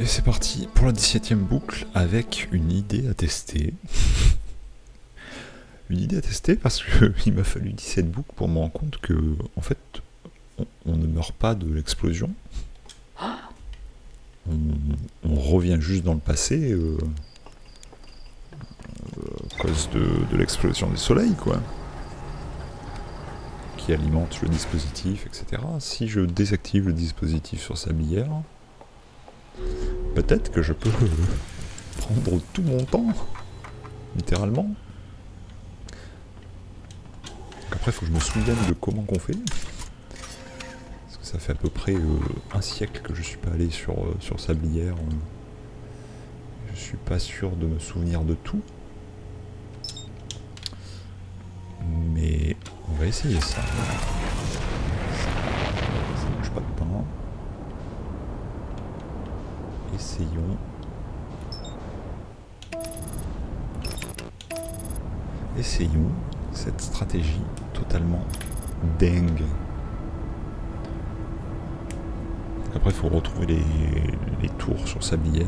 Et c'est parti pour la 17e boucle avec une idée à tester. Une idée à tester parce qu'il m'a fallu 17 boucles pour me rendre compte que, en fait, on ne meurt pas de l'explosion. On revient juste dans le passé à cause de l'explosion du soleil, quoi. Qui alimente le dispositif, etc. Si je désactive le dispositif sur sablière, peut-être que je peux prendre tout mon temps, littéralement. Après, il faut que je me souvienne de comment qu'on fait. Parce que ça fait à peu près un siècle que je suis pas allé sur sablière. Je suis pas sûr de me souvenir de tout. Mais on va essayer ça. Ça bouge pas de pain. Essayons. Essayons cette stratégie totalement dingue. Après, il faut retrouver les tours sur sablière.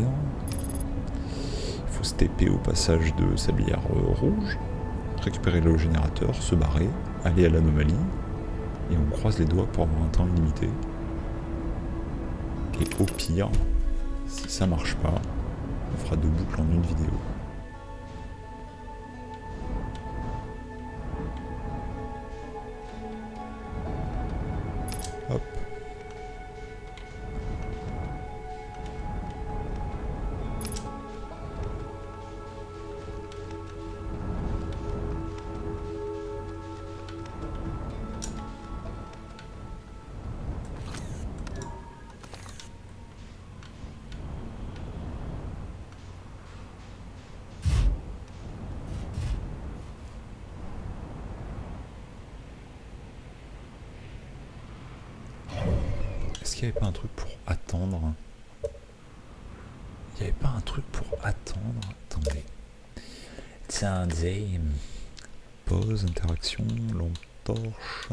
Il faut se TP au passage de sablière rouge, récupérer le générateur, se barrer, aller à l'anomalie, et on croise les doigts pour avoir un temps illimité. Et au pire, si ça marche pas, on fera 2 boucles en une vidéo. Hop. Est-ce qu'il n'y avait pas un truc pour attendre? Il n'y avait pas un truc pour attendre? Attendez. Attendez. Pause, interaction, lampe torche.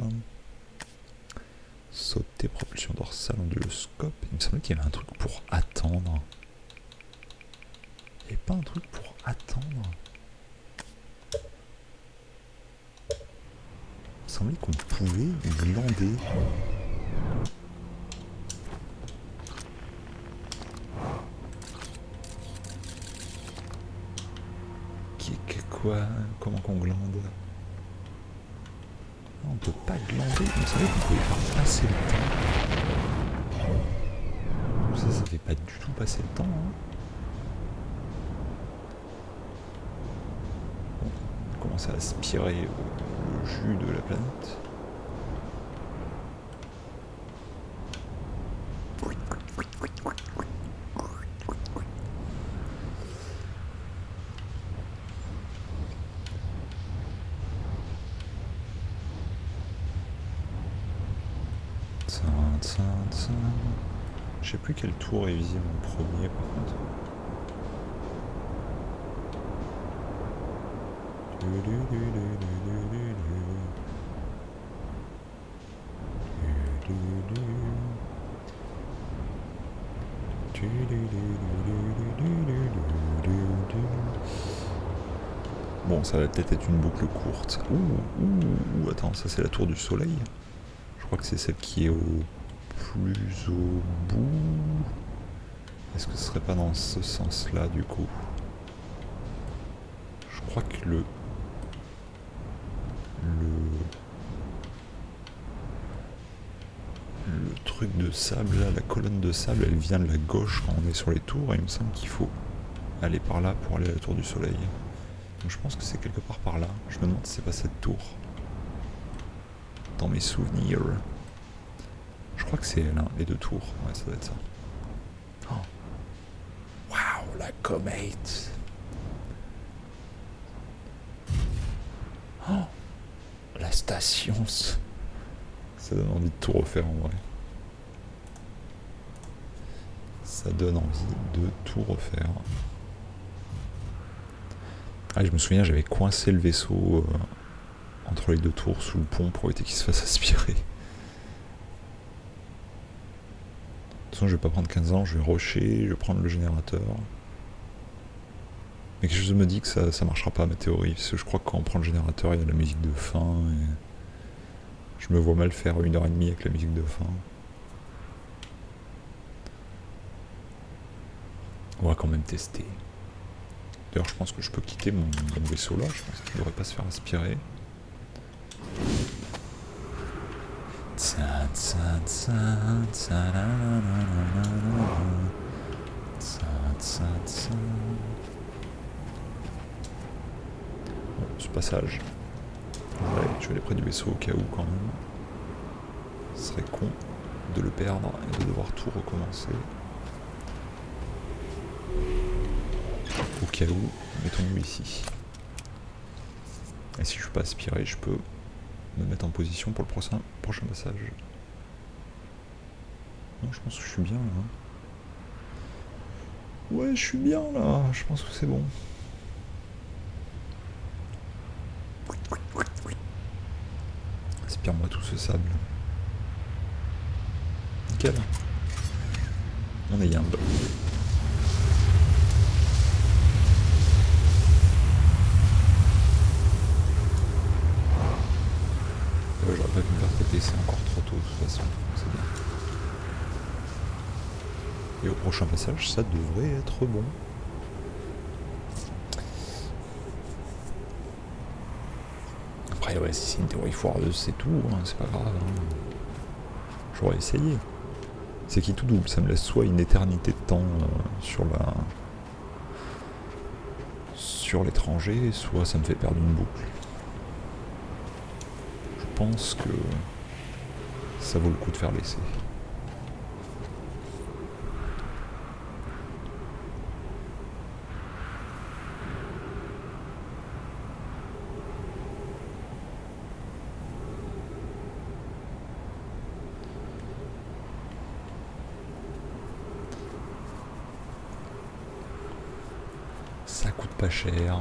Sauter, propulsion dorsale, onduloscope. Il me semblait qu'il y avait un truc pour attendre. Il n'y avait pas un truc pour attendre? Il me semblait qu'on pouvait glander. Quoi? Comment qu'on glande? Non, on peut pas glander. Il me semblait qu'on pouvait faire passer le temps. Ça fait pas du tout passer le temps. Hein. Bon, on commence à aspirer le jus de la planète. Je sais plus quel tour est visible en premier par contre. Bon, ça va peut-être être une boucle courte. Ouh, attends, ça c'est la tour du soleil. Je crois que c'est celle qui est au plus au bout. Est-ce que ce serait pas dans ce sens-là du coup? Je crois que le truc de sable là, la colonne de sable, elle vient de la gauche quand on est sur les tours et il me semble qu'il faut aller par là pour aller à la tour du soleil. Donc je pense que c'est quelque part par là. Je me demande si c'est pas cette tour. Dans mes souvenirs. Je crois que c'est elle, hein, les 2 tours. Ouais, ça doit être ça. Oh. Waouh, la comète. Oh, la station. Ça donne envie de tout refaire en vrai. Ça donne envie de tout refaire. Ah, je me souviens, j'avais coincé le vaisseau entre les 2 tours sous le pont pour éviter qu'il se fasse aspirer. façon, je vais pas prendre 15 ans, je vais rusher, je vais prendre le générateur. Mais quelque chose me dit que ça marchera pas, ma théorie, parce que je crois que quand on prend le générateur, il y a de la musique de fin, et je me vois mal faire 1h30 avec la musique de fin. On va quand même tester. D'ailleurs, je pense que je peux quitter mon vaisseau là, je pense qu'il devrait pas se faire aspirer. Bon, ce passage. Je vais aller près du vaisseau au cas où quand même. Ce serait con de le perdre et de devoir tout recommencer. Au cas où, mettons-nous ici. Et si je suis pas aspiré, je peux me mettre en position pour le prochain passage. Non, je pense que je suis bien là. Ouais, je suis bien là, je pense que c'est bon. Aspire-moi tout ce sable. Nickel. On est yimbe. J'aurais pas pu me faire taper, c'est encore trop tôt de toute façon, c'est bien. Et au prochain passage, ça devrait être bon. Après, ouais, si c'est une théorie foireuse, c'est tout, hein, c'est pas grave. Hein. J'aurais essayé. C'est qui tout double, ça me laisse soit une éternité de temps sur l'étranger, soit ça me fait perdre une boucle. Je pense que ça vaut le coup de faire l'essai. Ça coûte pas cher.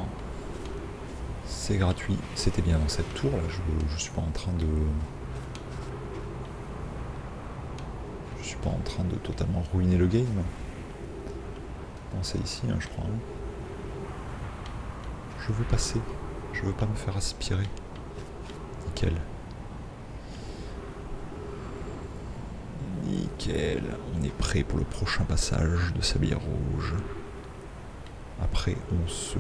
C'est gratuit. C'était bien dans cette tour là, je suis pas en train de... Je suis pas en train de totalement ruiner le game. Non, c'est ici, hein, je crois. Hein. Je veux passer. Je veux pas me faire aspirer. Nickel. Nickel. On est prêt pour le prochain passage de Sablière Rouge. Après, on se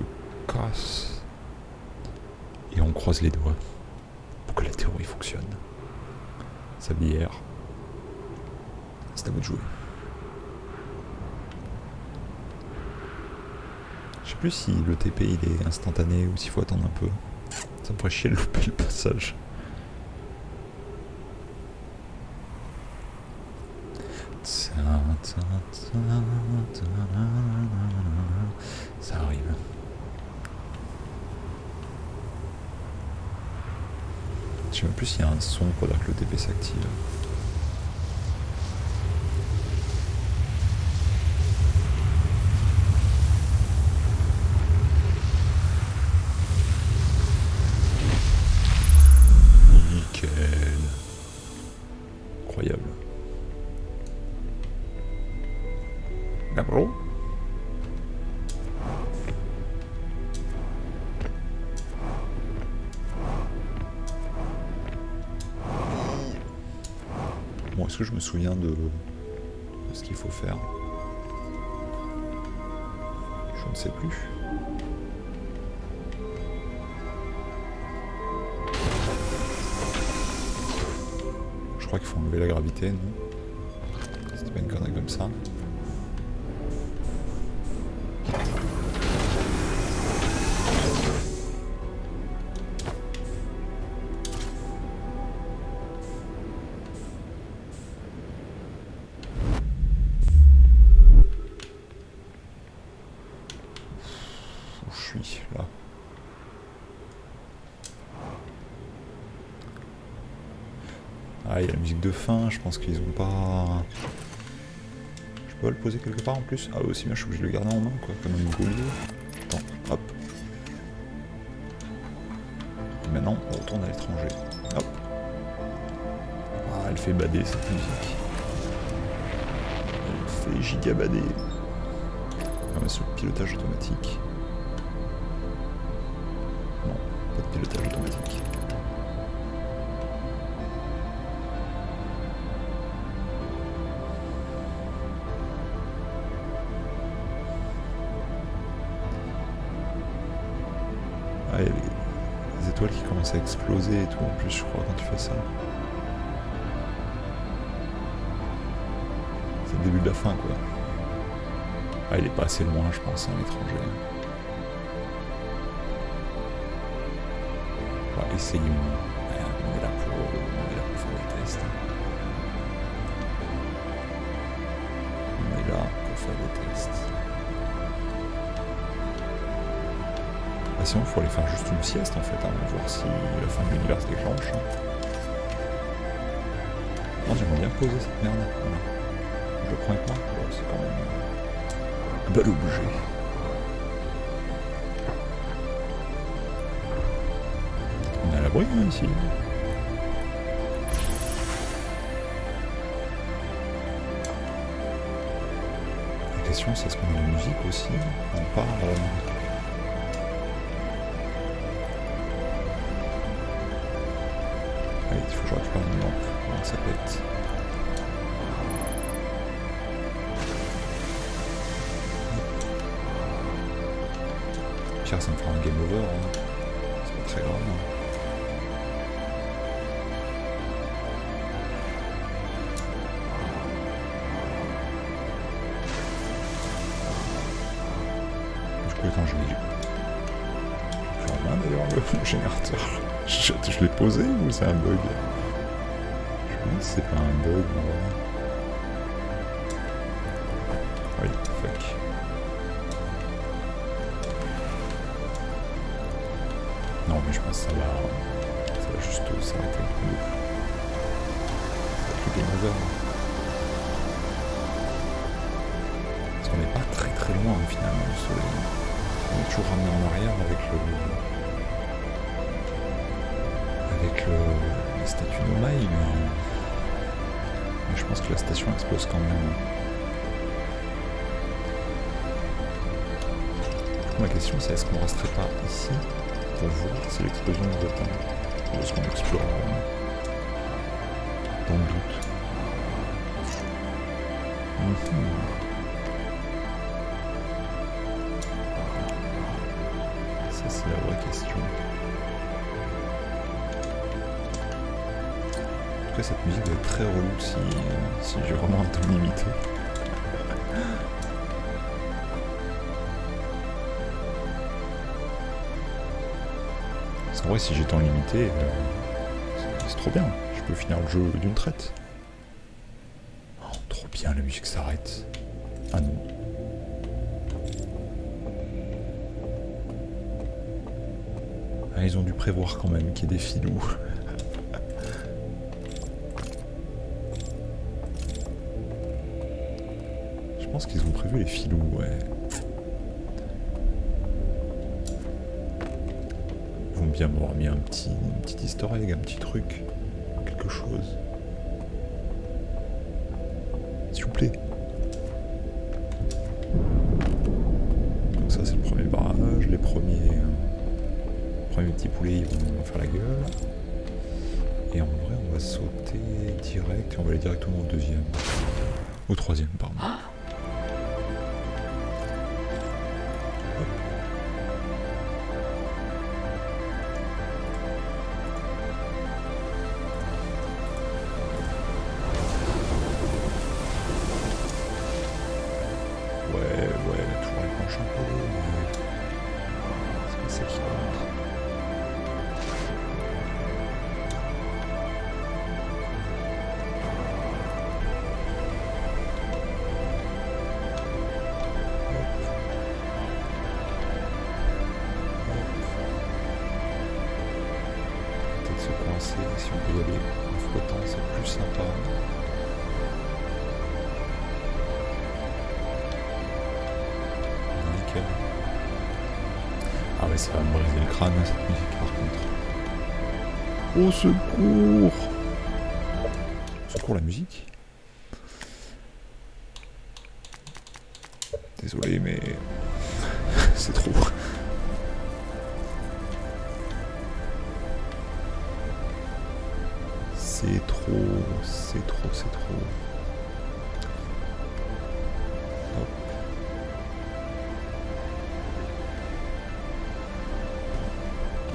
casse. Et on croise les doigts pour que la théorie fonctionne. Sablière. C'est à vous de jouer. Je sais plus si le TP il est instantané ou s'il faut attendre un peu. Ça me ferait chier de louper le passage. Ça arrive. Je sais même plus s'il y a un son pendant que le TP s'active. Nickel. Incroyable. Bravo. Bon, est-ce que je me souviens de ce qu'il faut faire? Je ne sais plus. Je crois qu'il faut enlever la gravité, non? C'était pas une connerie comme ça. Où je suis là? Ah, il y a la musique de fin, je pense qu'ils ont pas... Je peux le poser quelque part en plus? Ah, aussi bien, je suis obligé de le garder en main, quoi, comme un goulier. Attends, hop. Et maintenant, on retourne à l'étranger. Hop. Ah, elle fait bader cette musique. Elle fait gigabader. On va sur le pilotage automatique. Non, pas de pilotage automatique. Ah, il y a les étoiles qui commencent à exploser et tout en plus, je crois, quand tu fais ça. C'est le début de la fin, quoi. Ah, il est pas assez loin, je pense, à l'étranger. On va essayer. Ouais, on est là pour faire des tests. On est là pour faire des tests. Ah, sinon, il faut aller faire juste une sieste, en fait, avant de voir si la fin de l'univers se déclenche. Non, j'aimerais bien poser cette merde. Voilà. Je le prends avec moi. Bon, c'est quand même un bel objet. On est à l'abri, hein, ici. La question, c'est est-ce qu'on a la musique aussi? On part... Allez, il faut que je récupère une lampe. Comment ça pète? Pire, ça me fera un game over. Hein. C'est pas très grave. Hein. Du coup, attends, je l'ai plus en main d'ailleurs le générateur. Je l'ai posé ou c'est un bug? Je me demande si c'est pas un bug en vrai. Oui, fuck. Non mais je pense que ça va juste s'arrêter le coup. Ça va être le game over. Parce qu'on n'est pas très très loin finalement du soleil. On est toujours ramené en arrière avec les statues Nomai, mais je pense que la station explose quand même. Ma question c'est est-ce qu'on resterait pas ici pour voir si l'explosion nous atteint ou est-ce qu'on explore dans le doute. Ça c'est la vraie question. En tout cas cette musique doit être très relou si j'ai vraiment un temps limité. En vrai, si j'ai temps limité, c'est trop bien. Je peux finir le jeu d'une traite. Oh, trop bien, la musique s'arrête. Ah non. Ah, ils ont dû prévoir quand même qu'il y ait des filous. Je pense qu'ils ont prévu les filous, ouais. Bien m'avoir mis un petit easter egg, un petit truc, quelque chose. S'il vous plaît. Donc ça c'est le premier barrage, les premiers petits poulets ils vont faire la gueule. Et en vrai on va sauter direct et on va aller directement au deuxième. Au troisième pardon. Si on peut y aller en flottant, c'est plus sympa. Nickel. Ah ouais, ça va me briser le crâne cette musique par contre. Au secours! Au secours la musique. Désolé, mais c'est trop. C'est trop, c'est trop, c'est trop. Hop.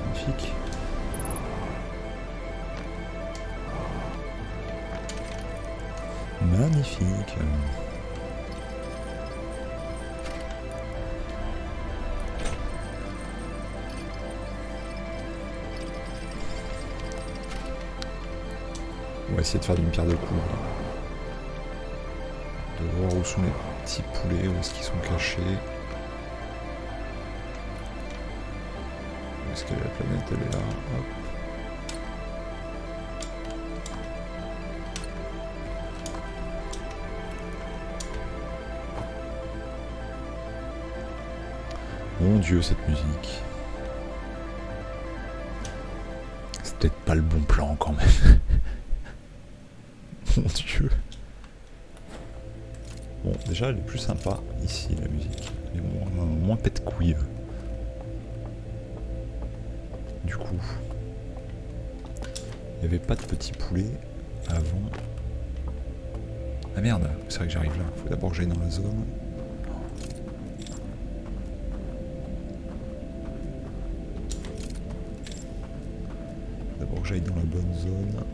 Magnifique. Magnifique. On va essayer de faire d'une pierre deux coups. De voir où sont les petits poulets, où est-ce qu'ils sont cachés. Où est-ce que la planète elle est là. Hop. Mon Dieu, cette musique. C'est peut-être pas le bon plan quand même. Mon Dieu. Bon, déjà, elle est plus sympa ici, la musique. Elle est moins pète couille. Du coup, il n'y avait pas de petits poulets avant. Ah merde, c'est vrai que j'arrive là. Faut d'abord que j'aille dans la zone. D'abord que j'aille dans la bonne zone.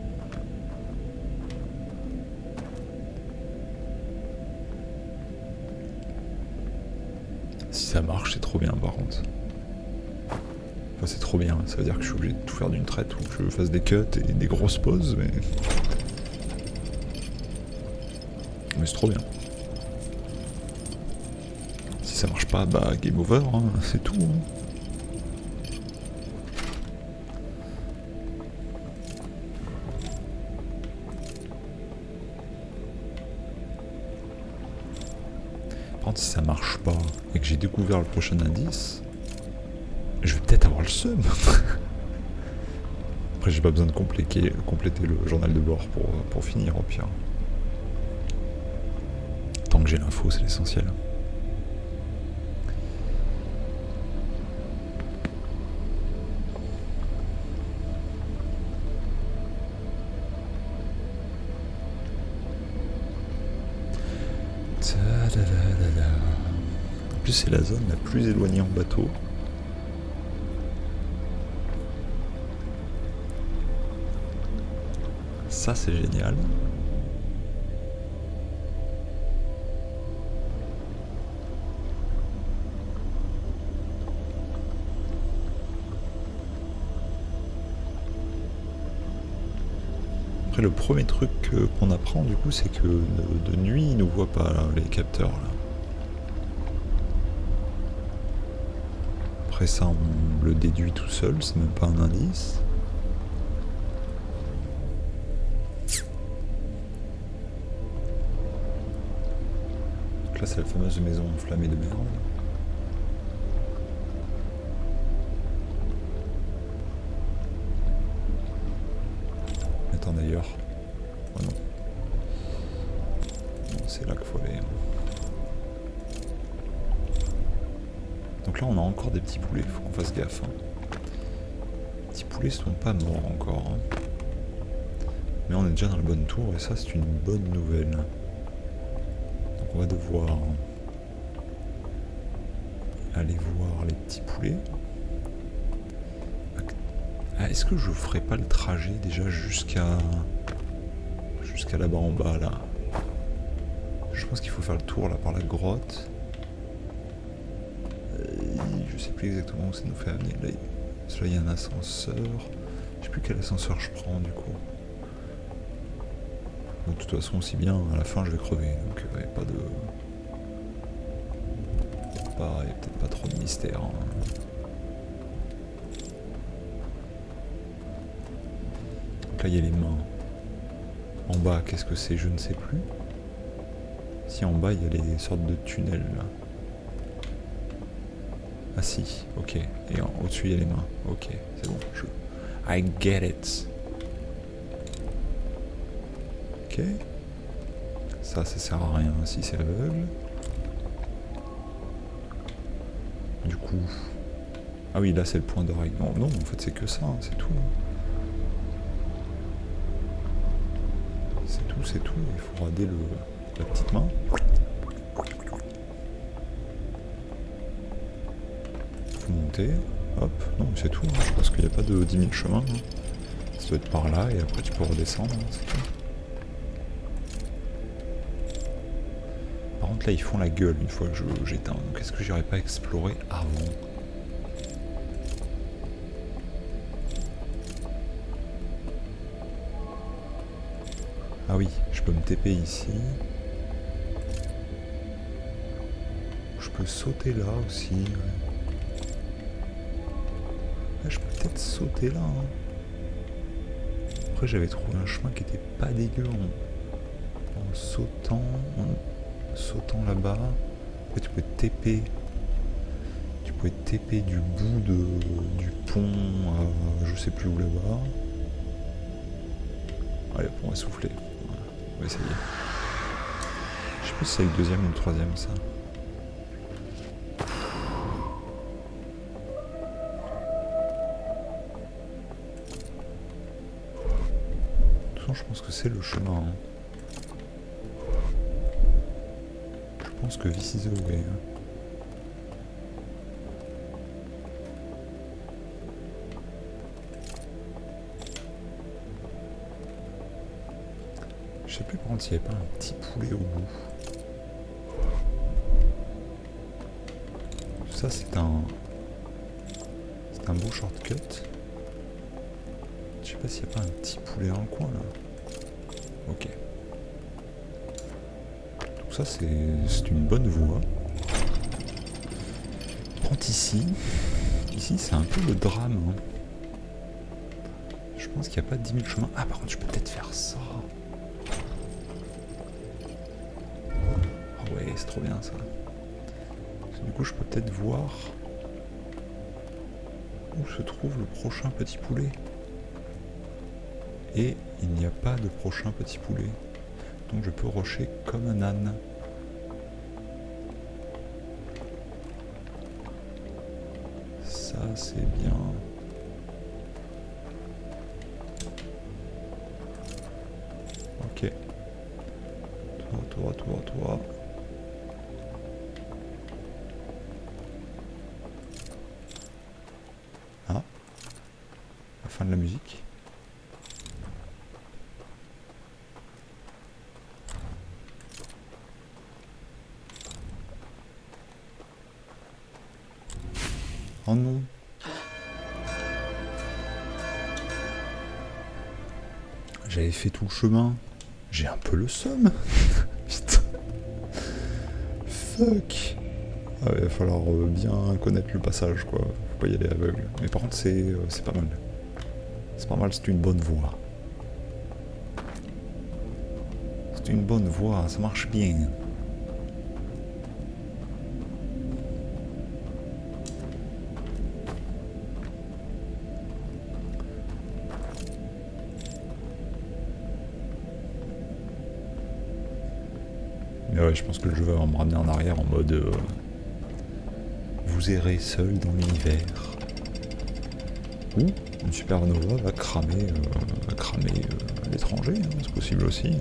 Si ça marche, c'est trop bien par contre. Enfin, c'est trop bien, ça veut dire que je suis obligé de tout faire d'une traite ou que je fasse des cuts et des grosses pauses, mais. Mais c'est trop bien. Si ça marche pas, bah game over, hein, c'est tout. Hein. Par contre, si ça marche pas et que j'ai découvert le prochain indice, je vais peut-être avoir le seum. Après, j'ai pas besoin de compléter le journal de bord pour finir au pire. Tant que j'ai l'info, c'est l'essentiel. En plus, c'est la zone la plus éloignée en bateau. Ça, c'est génial. Après, le premier truc qu'on apprend, du coup, c'est que de nuit, ils ne voient pas là, les capteurs. Là. Après ça, on le déduit tout seul, c'est même pas un indice. Donc là, c'est la fameuse maison enflammée de merde. Attends d'ailleurs. Oh non. Non, c'est là qu'il faut aller. Donc là, on a encore des petits poulets, faut qu'on fasse gaffe. Hein. Les petits poulets sont pas morts encore. Hein. Mais on est déjà dans la bonne tour et ça, c'est une bonne nouvelle. Donc on va devoir aller voir les petits poulets. Ah, est-ce que je ferai pas le trajet déjà jusqu'à là-bas en bas là? Je pense qu'il faut faire le tour là par la grotte. Je sais plus exactement où ça nous fait amener. Là, il y a un ascenseur. Je sais plus quel ascenseur je prends du coup. De toute façon, aussi bien à la fin je vais crever. Donc il n'y a pas de. Il n'y a peut-être pas trop de mystère. Hein. Donc là il y a les mains. En bas, qu'est-ce que c'est? Je ne sais plus. Si en bas il y a les sortes de tunnels là. Ah si, ok. Et au-dessus il y a les mains. Ok, c'est bon. I get it. Ok. Ça sert à rien si c'est aveugle. du coup. Ah oui, là c'est le point de règle. Non, non, en fait c'est que ça, hein, c'est tout. C'est tout, c'est tout. Il faut rader la petite main. Faut monter. Hop. Non, c'est tout. Hein. Je pense qu'il n'y a pas de 10 000 chemins. Hein. Ça doit être par là et après tu peux redescendre. Hein, c'est tout. Par contre là ils font la gueule une fois que j'éteins. Donc est-ce que j'aurais pas exploré avant? Ah oui, je peux me TP ici. Je peux sauter là aussi. Ouais. Ouais, je peux peut-être sauter là. Hein. Après j'avais trouvé un chemin qui était pas dégueu en sautant. En sautant là-bas. Après tu peux TP. Tu peux TP du bout du pont à je sais plus où là-bas. Allez, on va souffler. On va essayer. Je sais plus si c'est le deuxième ou le troisième ça. De toute façon, je pense que c'est le chemin. Hein. Je pense que this is the way. Hein. Je sais plus par contre s'il n'y avait pas un petit poulet au bout. Ça c'est un beau shortcut. Je sais pas s'il n'y a pas un petit poulet dans le coin là. Ok. Donc ça c'est une bonne voie. Prends ici. Ici c'est un peu le drame. Hein. Je pense qu'il n'y a pas 10 000 chemins. Ah par contre je peux peut-être faire ça. Ouais, c'est trop bien ça. Du coup, je peux peut-être voir où se trouve le prochain petit poulet. Et il n'y a pas de prochain petit poulet. Donc je peux rusher comme un âne. Ça, c'est bien. Ok. Toi. Ah, la fin de la musique. Oh non. J'avais fait tout le chemin. J'ai un peu le seum. Putain. Fuck. Ah ouais, il va falloir bien connaître le passage, quoi. Faut pas y aller aveugle. Mais par contre, c'est pas mal. C'est pas mal, c'est une bonne voie. C'est une bonne voie, ça marche bien. Mais ouais, je pense que le jeu va me ramener en arrière en mode... vous errez seul dans l'univers. Ou une supernova va cramer à l'étranger, hein, c'est possible aussi. Hein.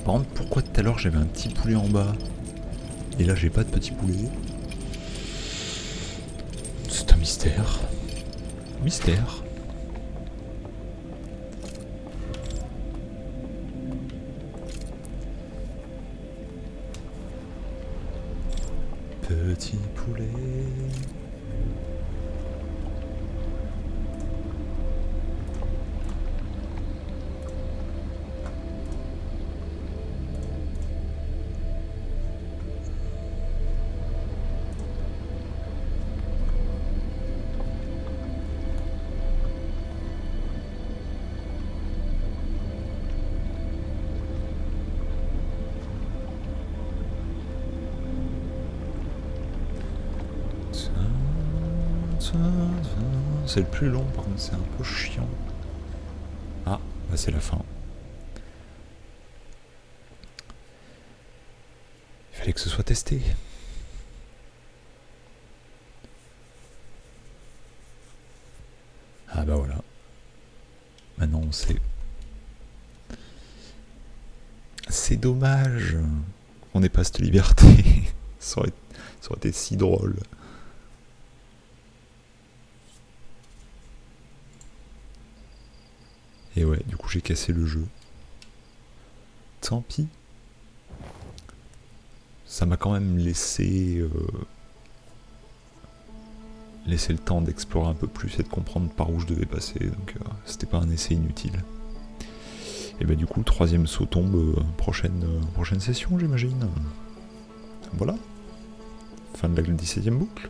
Par contre, pourquoi tout à l'heure j'avais un petit poulet en bas et là j'ai pas de petit poulet? C'est un mystère. Mystère. Petit poulet. C'est le plus long, par contre, c'est un peu chiant. Ah, bah c'est la fin. fallait que ce soit testé. Ah bah voilà. Maintenant on sait. C'est dommage qu'on n'ait pas cette liberté. ça aurait été si drôle. Et ouais, du coup j'ai cassé le jeu. Tant pis. Ça m'a quand même laissé le temps d'explorer un peu plus et de comprendre par où je devais passer, donc c'était pas un essai inutile. Et bah du coup le troisième saut tombe prochaine session j'imagine. Voilà. Fin de la 17ème boucle.